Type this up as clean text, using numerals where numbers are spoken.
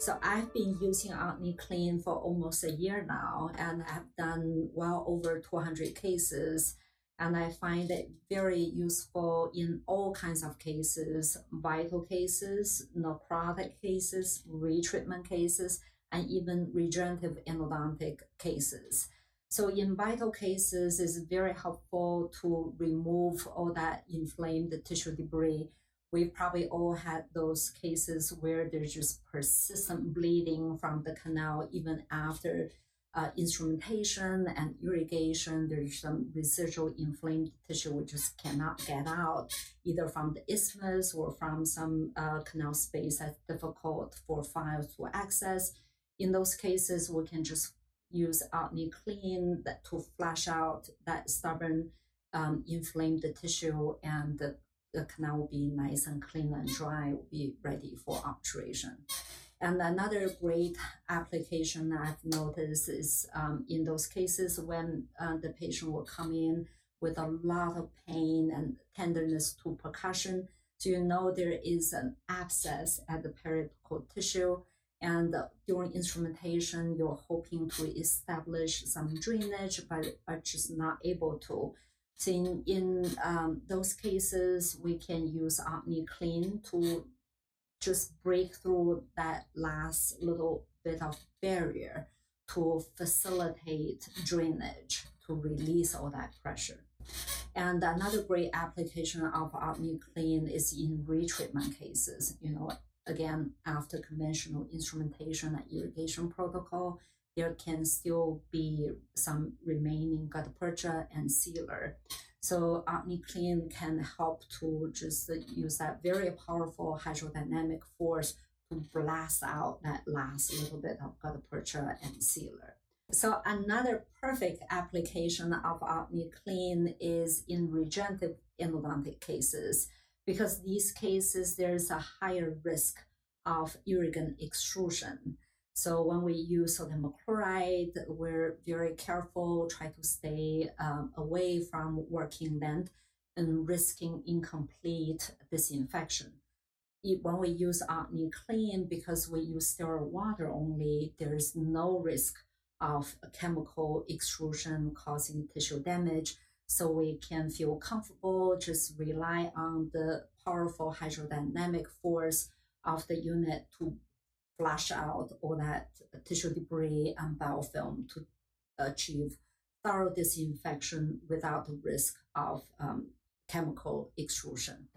So I've been using OdneClean for almost a year now, and I've done well over 200 cases. And I find it very useful in all kinds of cases, vital cases, necrotic cases, retreatment cases, and even regenerative endodontic cases. So in vital cases, it's very helpful to remove all that inflamed tissue debris. We've probably all had those cases where there's just persistent bleeding from the canal even after instrumentation and irrigation. There's some residual inflamed tissue we just cannot get out, either from the isthmus or from some canal space that's difficult for files to access. In those cases, we can just use OdneClean to flush out that stubborn inflamed tissue, and the canal will be nice and clean and dry, will be ready for obturation. And another great application I've noticed is in those cases when the patient will come in with a lot of pain and tenderness to percussion. So you know there is an abscess at the periapical tissue, and during instrumentation, you're hoping to establish some drainage, but are just not able to. So in those cases, we can use OdneClean to just break through that last little bit of barrier to facilitate drainage, to release all that pressure. And another great application of OdneClean is in retreatment cases. Again, after conventional instrumentation and irrigation protocol, there can still be some remaining gutta percha and sealer. So OdneClean can help to just use that very powerful hydrodynamic force to blast out that last little bit of gutta percha and sealer. So another perfect application of OdneClean is in regenerative endodontic cases, because these cases, there's a higher risk of irrigant extrusion. So when we use sodium chloride, we're very careful, try to stay away from working length and risking incomplete disinfection. When we use OdneClean, because we use sterile water only, there is no risk of chemical extrusion causing tissue damage. So we can feel comfortable, just rely on the powerful hydrodynamic force of the unit to flush out all that tissue debris and biofilm to achieve thorough disinfection without the risk of chemical extrusion.